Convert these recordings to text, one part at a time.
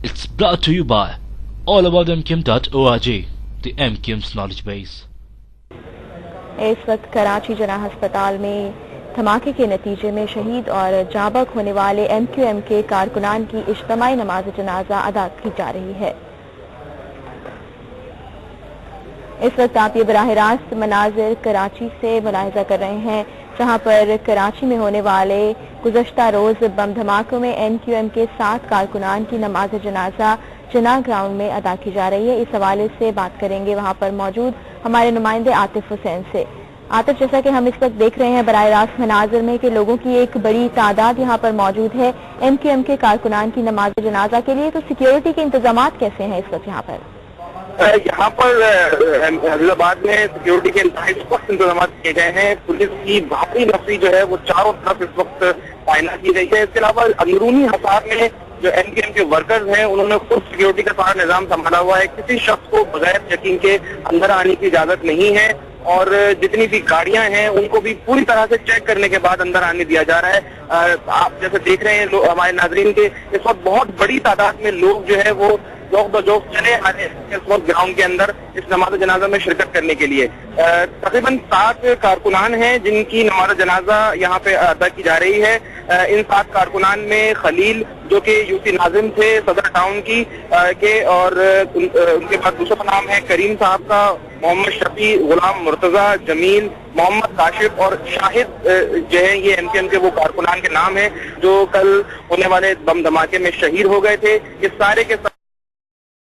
It's brought to you by allaboutmkim.org, the MKIM's knowledge base. اس وقت کراچی جناح ہسپتال میں دھماکے کے نتیجے میں شہید اور جاں بحق ہونے والے ایم کیو ایم کے کارکنان کی اجتماعی نماز جنازہ ادا کی جا رہی ہے۔ اس وقت آپ یہ براہ راست مناظر کراچی سے ملاحظہ کر رہے ہیں، جہاں پر کراچی میں ہونے والے گزشتہ روز بم دھماکوں میں ایم کیو ایم کے 7 کارکنان کی نماز جنازہ جناح گراؤنڈ میں ادا کی جا رہی ہے۔ اس حوالے سے بات کریں گے وہاں پر موجود ہمارے نمائندے عاطف حسین سے۔ عاطف، جیسا کہ ہم اس وقت دیکھ رہے ہیں براہ راست مناظر میں کہ لوگوں کی ایک بڑی تعداد یہاں پر موجود ہے ایم کیو ایم کے کارکنان کی نماز جنازہ کے لیے، تو سیکیورٹی کے انتظامات کیسے ہیں اس وقت یہاں پر؟ یہاں پر حیدر آباد میں سیکیورٹی کے انتہائی سخت انتظامات کیے گئے ہیں۔ پولیس کی بھاری نفری جو ہے وہ چاروں طرف اس وقت تعینات کی گئی ہے۔ اس کے علاوہ اندرونی حصار میں جو ایم کیو ایم کے ورکرز ہیں انہوں نے خود سیکیورٹی کا سارا نظام سنبھالا ہوا ہے۔ کسی شخص کو بغیر چیکنگ کے اندر آنے کی اجازت نہیں ہے، اور جتنی بھی گاڑیاں ہیں ان کو بھی پوری طرح سے چیک کرنے کے بعد اندر آنے دیا جا رہا ہے۔ آپ جیسے دیکھ رہے ہیں ہمارے ناظرین کے اس وقت بہت بڑی تعداد میں لوگ جو ہے وہ ذوق بذوق چلے آ رہے ہیں اس وقت گراؤنڈ کے اندر اس نماز جنازہ میں شرکت کرنے کے لیے۔ تقریباً 7 کارکنان ہیں جن کی نماز جنازہ یہاں پہ ادا کی جا رہی ہے۔ ان 7 کارکنان میں خلیل جو کہ یو سی ناظم تھے صدر ٹاؤن کی اور ان کے بعد دوسرا نام ہے کریم صاحب کا، محمد شفیع، غلام مرتضی، جمیل، محمد کاشف اور شاہد جو ہیں یہ ایم کیو ایم کے وہ کارکنان کے نام ہیں جو کل ہونے والے بم دھماکے میں شہید ہو گئے تھے۔ اس سارے کے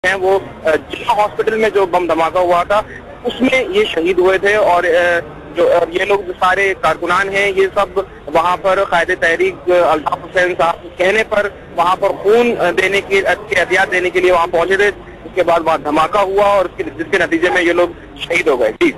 ہیں وہ جناح ہاسپٹل میں جو بم دھماکہ ہوا تھا اس میں یہ شہید ہوئے تھے، اور جو یہ لوگ سارے کارکنان ہیں یہ سب وہاں پر قائد تحریک الطاف حسین صاحب کے کہنے پر وہاں پر خون دینے کی احتیاط دینے کے لیے وہاں پہنچے تھے۔ اس کے بعد وہاں دھماکہ ہوا اور جس کے نتیجے میں یہ لوگ شہید ہو گئے۔ جی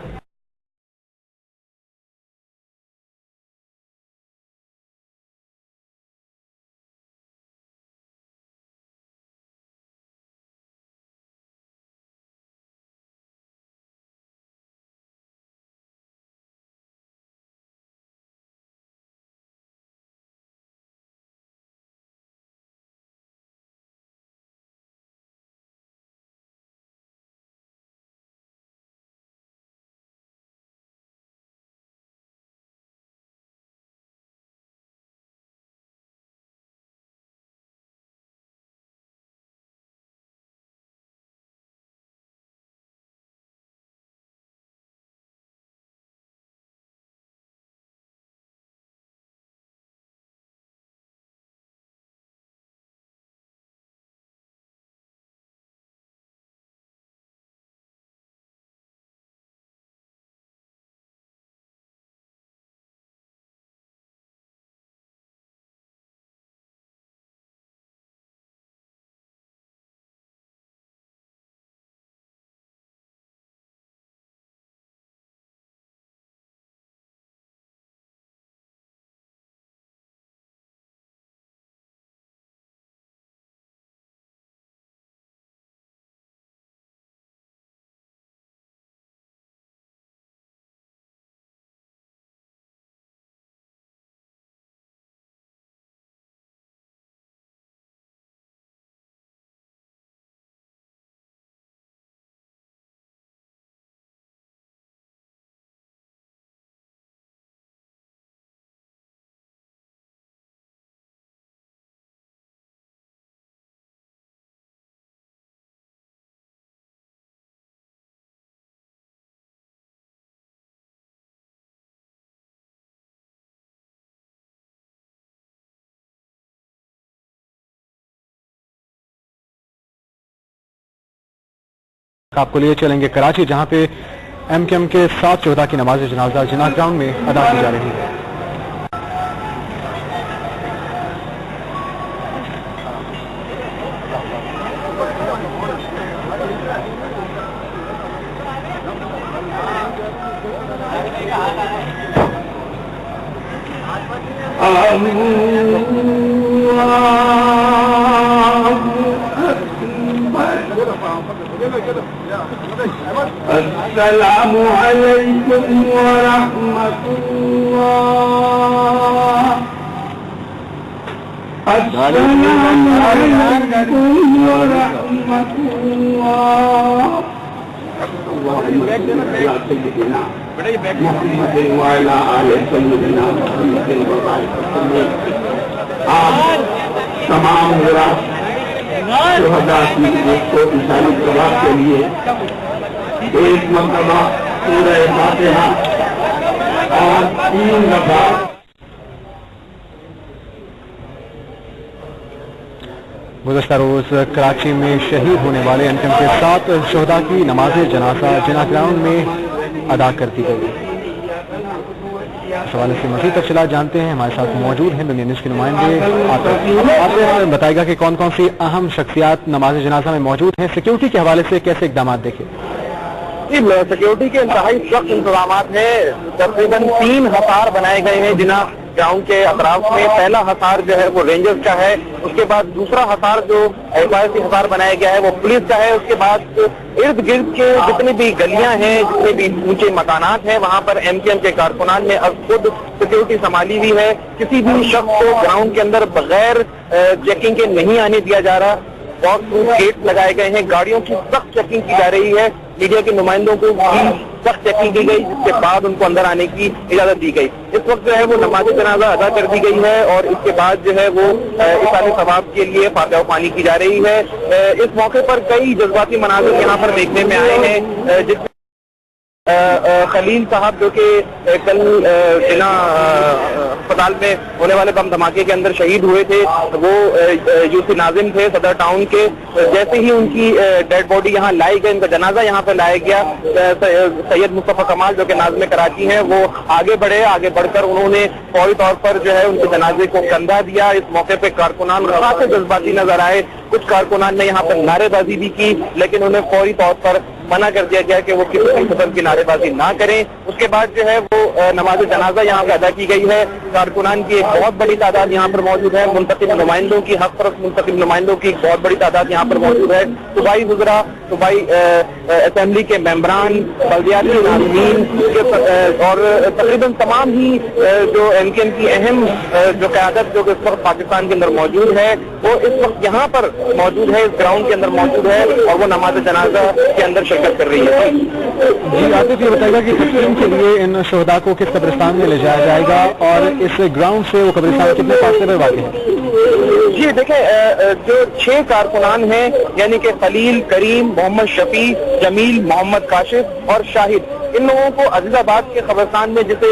آپ کو لیے چلیں گے کراچی، جہاں پہ ایم کیو ایم کے 7 شہداء کی نماز جنازہ جناح گراؤنڈ میں ادا کی جا رہی ہے۔ السلام علیکم ورحمۃ اللہ۔ तमाम शहदा की को इंसानी प्रभाव के लिए एक मरतबा सूरह फातिहा और 3 दफा गुज़श्ता रोज कराची में शहीद होने वाले एमकेएम के 7 शहदा की नमाज जनाजा जिना ग्राउंड में अदा कर दी गई। इस हवाले से मज़ीद तफसीलात जानते हैं, हमारे साथ मौजूद हैं दुनिया न्यूज़ के नुमाइंदे आतिफ। बताएगा कि कौन कौन सी अहम शख्सियात नमाज जनाजा में मौजूद हैं, सिक्योरिटी के हवाले से कैसे इकदाम देखे? सिक्योरिटी के इंतहाई सख्त इंतजाम हैं। तकरीबन 3 हसार बनाए गए हैं जिना ग्राउंड के अतराफ में। पहला हसार जो है वो रेंजर्स का है, उसके बाद दूसरा हसार जो हिफाजती हसार बनाया गया है वो पुलिस का है। उसके बाद इर्द गिर्द के जितनी भी गलियां हैं, जितने भी ऊंचे मकानात हैं, वहां पर एमकेएम के कारकुनान ने अब खुद सिक्योरिटी संभाली हुई है। किसी भी शख्स को ग्राउंड के अंदर बगैर चेकिंग के नहीं आने दिया जा रहा। वॉक थ्रू गेट लगाए गए हैं, गाड़ियों की सख्त चेकिंग की जा रही है। मीडिया के नुमाइंदों को भी सख्त चेकिंग की गई, जिसके बाद उनको अंदर आने की इजाजत दी गई। इस वक्त जो है वो नमाज जनाजा अदा कर दी गई है और इसके बाद जो है वो इसाले सवाब के लिए फातिहा पानी की जा रही है। इस मौके पर कई जज्बाती मनाज़िर यहाँ पर देखने में आए हैं, जिसमें खलील साहब जो कि कल जिना अस्पताल में होने वाले बम धमाके के अंदर शहीद हुए थे, वो यूसी नाजिम थे सदर टाउन के। जैसे ही उनकी डेड बॉडी यहाँ लाई गई, उनका जनाजा यहाँ पर लाया गया, सैयद मुस्तफा कमाल जो कि नाज़िम कराची हैं वो आगे बढ़े। आगे बढ़कर उन्होंने फौरी तौर पर जो है उनके जनाजे को कंधा दिया। इस मौके पर कारकुनान खासे जज्बाती नजर आए। कुछ कारकुनान ने यहाँ पर नारेबाजी भी की, लेकिन उन्हें फौरी तौर पर मना कर दिया गया कि वो किसी भी किस्म की नारेबाजी ना करें। उसके बाद जो है वो नमाज जनाजा यहाँ पे अदा की गई है। कारकुनान की एक बहुत बड़ी तादाद यहाँ पर मौजूद है। मुंतखब नुमाइंदों की हक परस्त मुंतखब नुमाइंदों की एक बहुत बड़ी तादाद यहाँ पर मौजूद है। सूबाई वज़रा, सूबाई असेंबली के मेंबरान, बल्दियाती नाज़मीन और तकरीबन तमाम ही जो एमकेएम की अहम जो क़यादत जो इस वक्त पाकिस्तान के अंदर मौजूद है, वो इस वक्त यहाँ पर मौजूद है, इस ग्राउंड के अंदर मौजूद है और वो नमाज जनाजा के अंदर शिरकत कर रही है। जी आतिफ, ये बताएगा कि तस्लीम के लिए इन शहदा को किस कब्रिस्तान में ले जाया जाएगा और इस ग्राउंड से वो कब्रिस्तान कितने फासले में वाक़ है? जी देखें, जो 6 कारकुनान हैं यानी कि खलील, करीम, मोहम्मद शफी, जमील, मोहम्मद काशिफ और शाहिद, इन लोगों को अजीजाबाद के कब्रिस्तान में, जिसे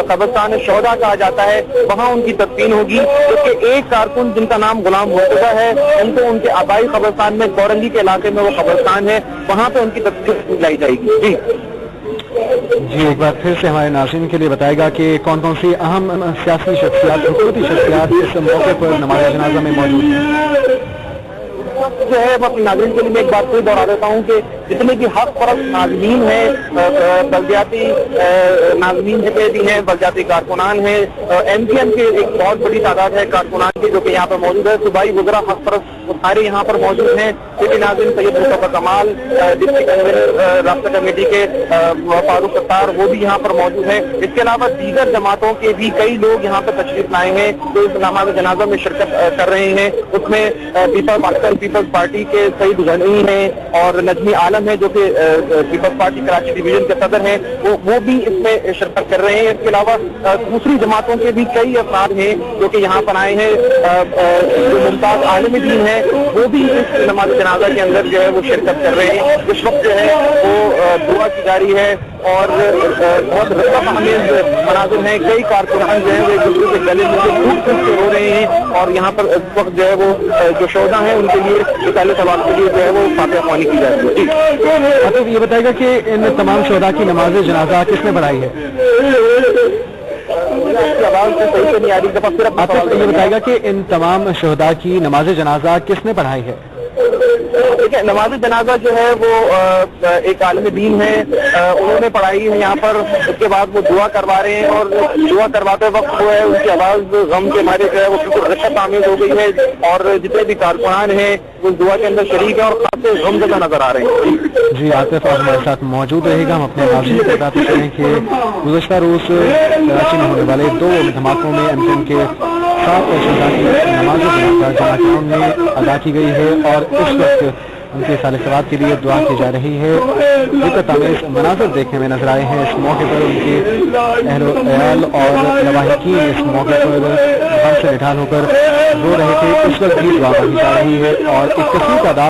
कब्रिस्तान शहदा कहा जाता है, वहाँ उनकी तदफीन होगी। जबकि एक कारकुन जिनका नाम गुलाम मुर्तजा है, उनको उनके आबाई कब्रिस्तान में कोरंगी के इलाके में वो कब्रिस्तान है, वहाँ पे उनकी तदफीन लाई जाएगी। जी एक बार फिर से हमारे नाज़रीन के लिए बताएगा कि कौन कौन सी अहम सियासी शख्सियात, हुकूमती शख्सियात इस मौके पर नमाज जनाजा में मौजूद हैं। जो है मैं अपने नाज़रीन के लिए मैं एक बात फिर दोहरा देता हूँ कि जितने भी हक परस्त नाज़रीन हैं, बल्दियाती नाज़रीन जितने भी हैं, बल्दियाती कारकुनान हैं, एमकेएम के एक बहुत बड़ी तादाद है कारकुनान की जो कि यहाँ पर मौजूद है। सूबाई वज़रा हक परस्त सारे यहाँ पर मौजूद हैं। सिटी नाज़िम सैयद मुस्तफा कमाल, डिप्टी कन्वीनर राब्ता कमेटी के फारूक सत्तार, वो भी यहाँ पर मौजूद हैं। इसके अलावा दीगर जमातों के भी कई लोग यहाँ पर तशरीफ लाए हैं जो इस नमाज जनाजा में शिरकत कर रहे हैं। उसमें पाकिस्तान पीपल्स पार्टी के सईद गनी हैं और नजमी आलम है जो कि पीपल्स पार्टी कराची डिवीजन के सदर हैं, वो भी इसमें शिरकत कर रहे हैं। इसके अलावा दूसरी जमातों के भी कई अफराद हैं जो कि यहाँ पर आए हैं। जो मुमताज आलम दीन है वो भी इस नमाज जनाजा के अंदर जो है वो शिरकत कर रहे हैं। इस वक्त जो है वो दुआ की जा रही है और बहुत रकम अमेज मनाजिर हैं। कई कारकुनान जो है वो एक दूसरे के गले में टूट टूट के रो रहे हैं और यहाँ पर इस वक्त जो है वो जो शोधा हैं उनके लिए पहले सवाल के लिए जो है वो फातिहा पानी की जाती है। तो ये बताएगा कि इन तमाम शोधा की नमाज जनाजा किसने पढ़ाई है? आवाज से सही से नहीं आ रही। दफा फिर आप ये बताएगा कि इन तमाम शोधा की नमाज जनाजा किसने पढ़ाई है? देखिए, नमाज जनाजा जो है वो एक आलिम दीन है, उन्होंने पढ़ाई है यहाँ पर। उसके बाद वो दुआ करवा रहे हैं और दुआ करवाते वक्त जो है उनकी आवाज गम के मारे जो है वो बिल्कुल रशत आमेज हो गई है और जितने भी कारकुनान हैं वो दुआ के अंदर शरीक है और खासे गम जगह नजर आ रहे हैं। जी आतिफ हमारे साथ मौजूद रहेगा। हम अपने नाज़रीन को बताते चलें कि गुज़श्ता रोज कराची में होने वाले 2 धमाकों में एमकेएम के साथ शहदा की नमाज जनाजा जमात ग्राउंड में अदा की गई है और इस वक्त उनके साले सवाब के लिए दुआ की जा रही है। दिक्कत आमेज मनाजर देखने में नजर आए हैं। इस मौके पर उनके अहलो अयाल और लवाहिकीन इस मौके पर गम से निढाल होकर रो रहे थे। इस वक्त भी दुआ मांगी जा रही है और एक कसीर तादाद